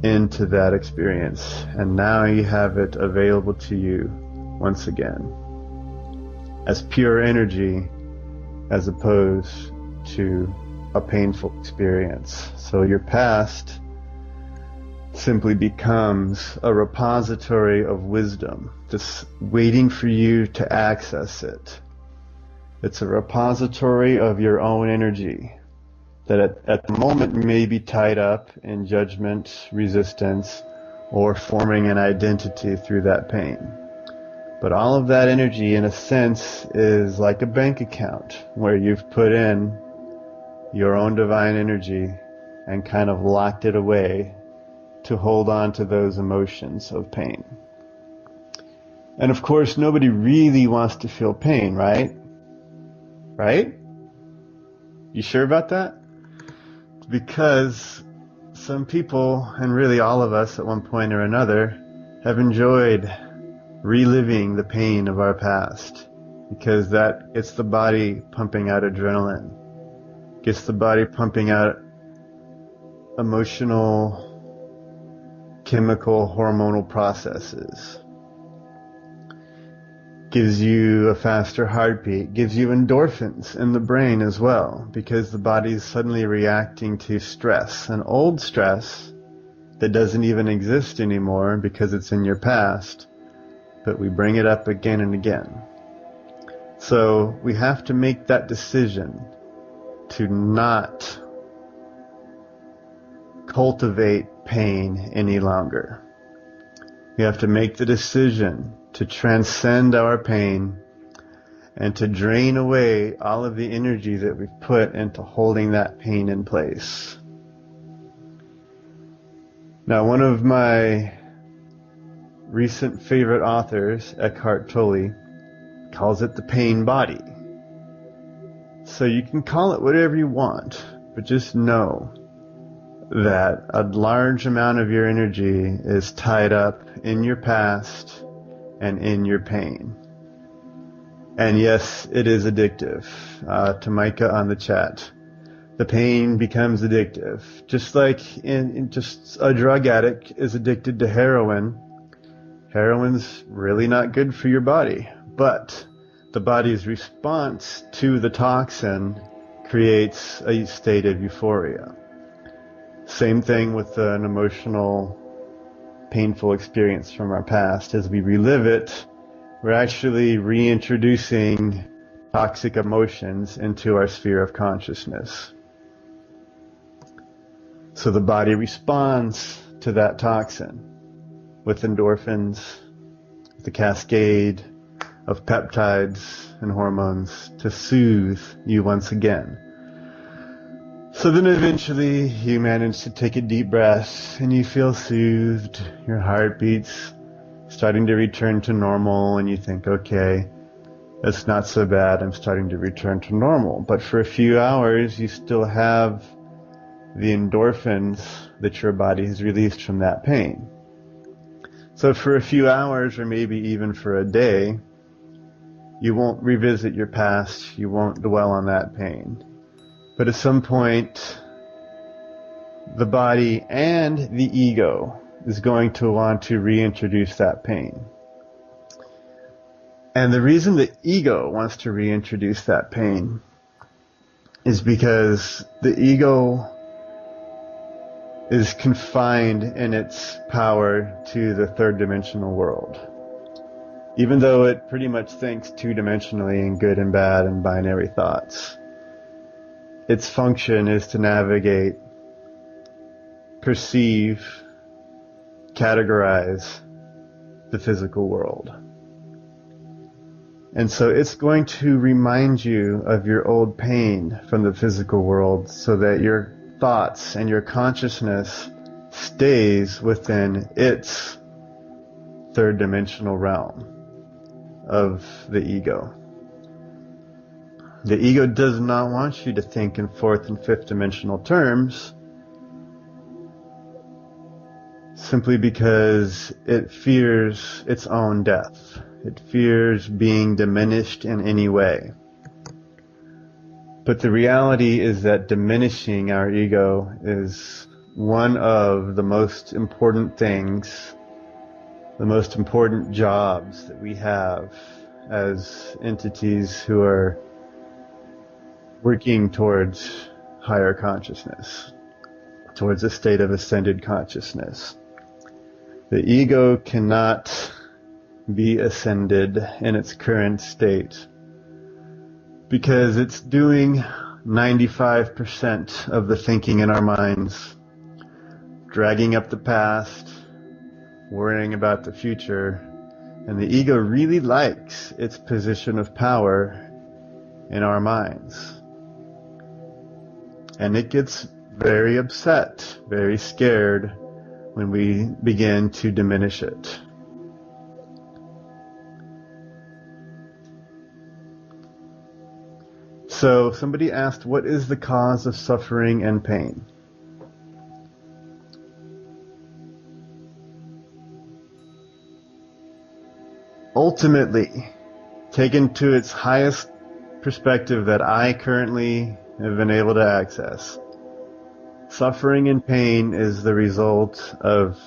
into that experience, and now you have it available to you once again as pure energy as opposed to a painful experience. So your past simply becomes a repository of wisdom, just waiting for you to access it. It's a repository of your own energy that at the moment may be tied up in judgment, resistance, or forming an identity through that pain. But all of that energy, in a sense, is like a bank account where you've put in your own divine energy and kind of locked it away to hold on to those emotions of pain. And of course, nobody really wants to feel pain, right? Right? You sure about that? Because some people, and really all of us at one point or another, have enjoyed reliving the pain of our past, because that gets the body pumping out adrenaline, gets the body pumping out emotional, chemical, hormonal processes, gives you a faster heartbeat, gives you endorphins in the brain as well, because the body is suddenly reacting to stress, an old stress that doesn't even exist anymore because it's in your past, but we bring it up again and again. So we have to make that decision to not cultivate pain any longer. We have to make the decision to transcend our pain and to drain away all of the energy that we've put into holding that pain in place. Now, one of my recent favorite authors, Eckhart Tolle, calls it the pain body. So you can call it whatever you want, but just know that a large amount of your energy is tied up in your past and in your pain. And yes, it is addictive. To Micah on the chat, the pain becomes addictive. Just like just a drug addict is addicted to heroin. Heroin's really not good for your body, but the body's response to the toxin creates a state of euphoria. Same thing with an emotional, painful experience from our past. As we relive it, we're actually reintroducing toxic emotions into our sphere of consciousness. So the body responds to that toxin with endorphins, with a cascade of peptides and hormones to soothe you once again. So then eventually you manage to take a deep breath and you feel soothed. Your heartbeat's starting to return to normal and you think, okay, it's not so bad, I'm starting to return to normal. But for a few hours you still have the endorphins that your body has released from that pain. So for a few hours, or maybe even for a day, you won't revisit your past, you won't dwell on that pain. But at some point, the body and the ego is going to want to reintroduce that pain. And the reason the ego wants to reintroduce that pain is because the ego is confined in its power to the third dimensional world. Even though it pretty much thinks two-dimensionally in good and bad and binary thoughts, its function is to navigate, perceive, categorize the physical world. And so it's going to remind you of your old pain from the physical world so that your thoughts and your consciousness stays within its third dimensional realm of the ego. The ego does not want you to think in fourth and fifth dimensional terms simply because it fears its own death. It fears being diminished in any way. But the reality is that diminishing our ego is one of the most important things, the most important jobs that we have as entities who are working towards higher consciousness, towards a state of ascended consciousness. The ego cannot be ascended in its current state because it's doing 95% of the thinking in our minds, dragging up the past, worrying about the future, and the ego really likes its position of power in our minds. And it gets very upset, very scared when we begin to diminish it. So somebody asked, what is the cause of suffering and pain? Ultimately, taken to its highest perspective that I currently have been able to access, suffering and pain is the result of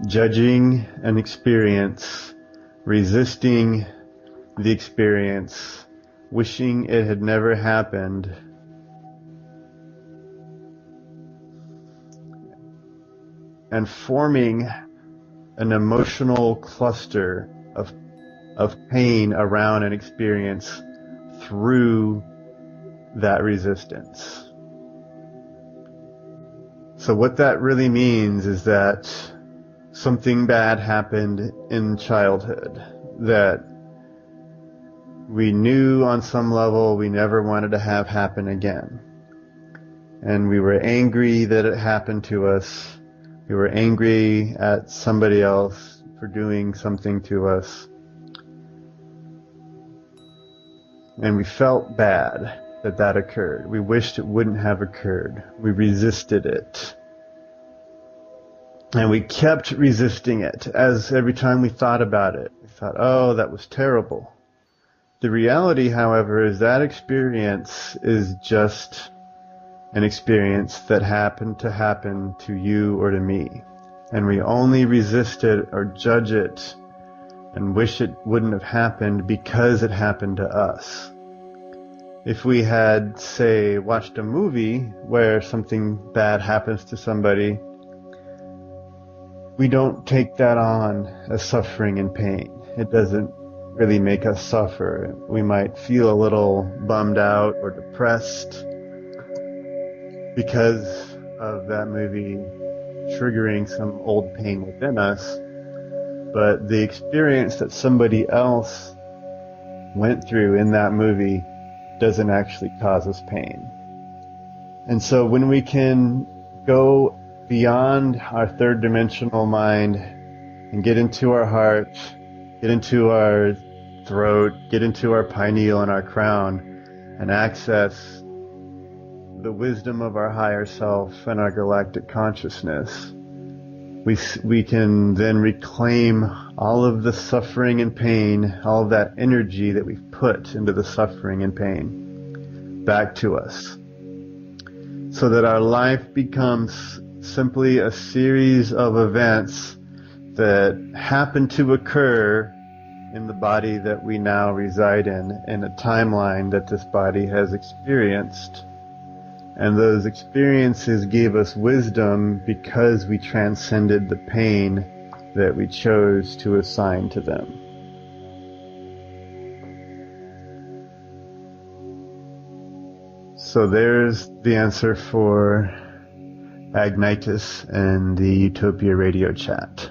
judging an experience, resisting the experience, wishing it had never happened, and forming an emotional cluster of pain around an experience through that resistance. So what that really means is that something bad happened in childhood that we knew on some level we never wanted to have happen again. And we were angry that it happened to us. We were angry at somebody else for doing something to us. And we felt bad that that occurred. We wished it wouldn't have occurred. We resisted it. And we kept resisting it as every time we thought about it. We thought, oh, that was terrible. The reality, however, is that experience is just an experience that happened to happen to you or to me. And we only resist it or judge it and wish it wouldn't have happened because it happened to us. If we had, say, watched a movie where something bad happens to somebody, we don't take that on as suffering and pain. It doesn't really make us suffer. We might feel a little bummed out or depressed because of that movie triggering some old pain within us. But the experience that somebody else went through in that movie doesn't actually cause us pain. And so when we can go beyond our third dimensional mind and get into our heart, get into our throat, get into our pineal and our crown, and access the wisdom of our higher self and our galactic consciousness, we can then reclaim all of the suffering and pain, all of that energy that we've put into the suffering and pain back to us, so that our life becomes simply a series of events that happen to occur in the body that we now reside in a timeline that this body has experienced. And those experiences gave us wisdom because we transcended the pain that we chose to assign to them. So there's the answer for Agnitis and the Utopia radio chat.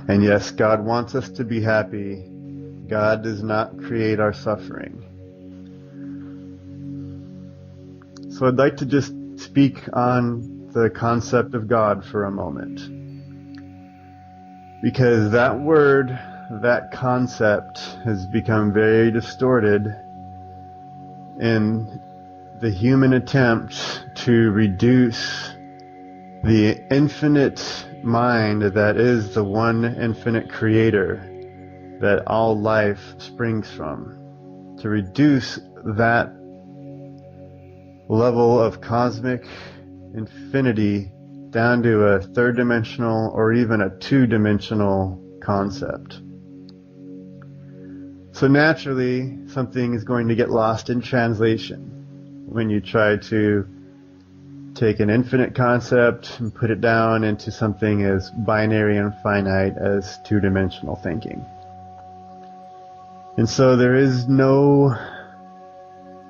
And yes, God wants us to be happy. God does not create our suffering. So I'd like to just speak on the concept of God for a moment. Because that word, that concept has become very distorted in the human attempt to reduce the infinite mind that is the one infinite creator that all life springs from. To reduce that level of cosmic infinity down to a third-dimensional or even a two-dimensional concept. So naturally, something is going to get lost in translation when you try to take an infinite concept and put it down into something as binary and finite as two-dimensional thinking. And so there is no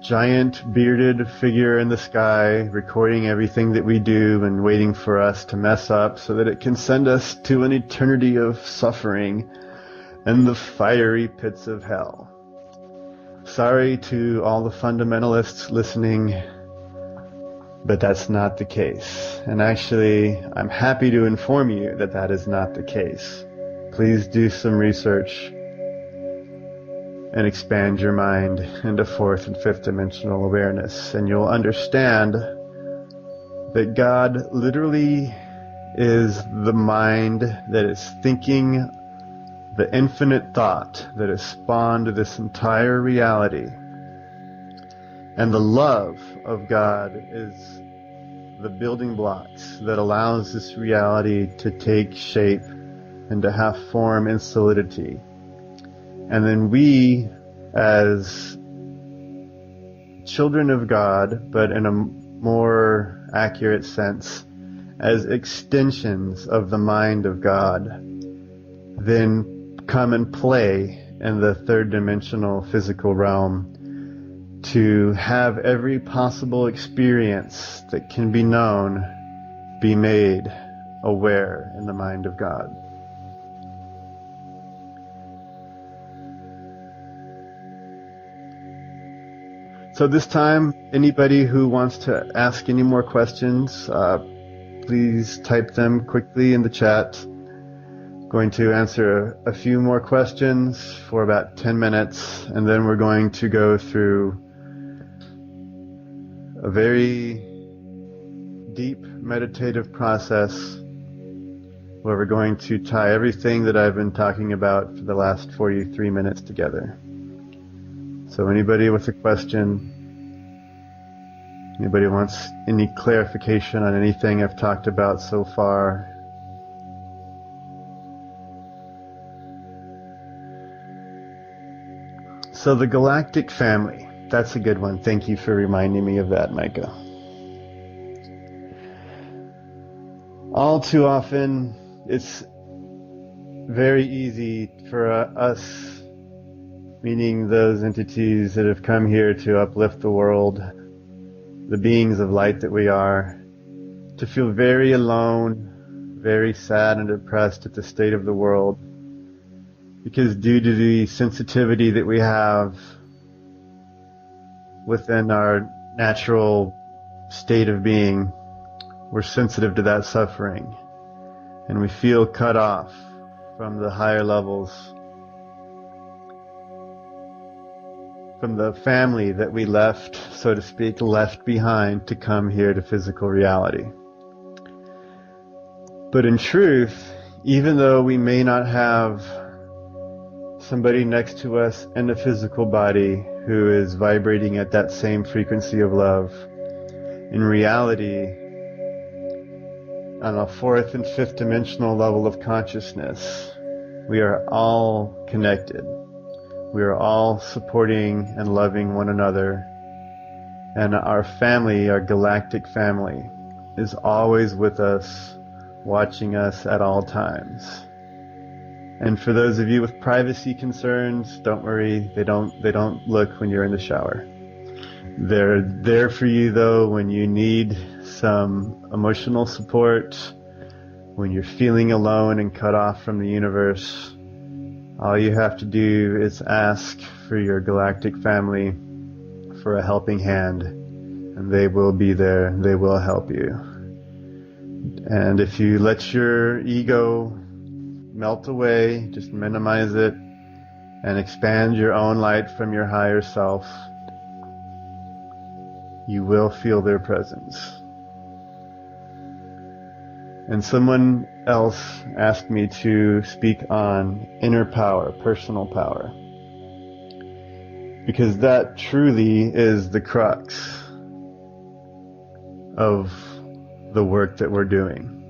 giant bearded figure in the sky recording everything that we do and waiting for us to mess up so that it can send us to an eternity of suffering and the fiery pits of hell. Sorry to all the fundamentalists listening, but that's not the case. And actually, I'm happy to inform you that that is not the case. Please do some research and expand your mind into fourth and fifth dimensional awareness, and you'll understand that God literally is the mind that is thinking the infinite thought that has spawned this entire reality. And the love of God is the building blocks that allows this reality to take shape and to have form and solidity. And then we, as children of God, but in a more accurate sense, as extensions of the mind of God, then come and play in the third dimensional physical realm to have every possible experience that can be known be made aware in the mind of God. So this time, anybody who wants to ask any more questions, please type them quickly in the chat. Going to answer a few more questions for about 10 minutes, and then we're going to go through a very deep meditative process where we're going to tie everything that I've been talking about for the last 43 minutes together. So anybody with a question, anybody wants any clarification on anything I've talked about so far? So the Galactic family, that's a good one. Thank you for reminding me of that, Micah. All too often, it's very easy for us, meaning those entities that have come here to uplift the world, the beings of light that we are, to feel very alone, very sad and depressed at the state of the world. Because due to the sensitivity that we have within our natural state of being, we're sensitive to that suffering. And we feel cut off from the higher levels, from the family that we left, so to speak, left behind to come here to physical reality. But in truth, even though we may not have somebody next to us in a physical body who is vibrating at that same frequency of love, in reality, on a fourth and fifth dimensional level of consciousness, we are all connected. We are all supporting and loving one another. And our family, our galactic family, is always with us, watching us at all times. And for those of you with privacy concerns, don't worry, they don't look when you're in the shower. They're there for you though when you need some emotional support, when you're feeling alone and cut off from the universe. All you have to do is ask for your galactic family for a helping hand, and they will be there, they will help you. And if you let your ego melt away, just minimize it, and expand your own light from your higher self, you will feel their presence. And someone else asked me to speak on inner power, personal power, because that truly is the crux of the work that we're doing.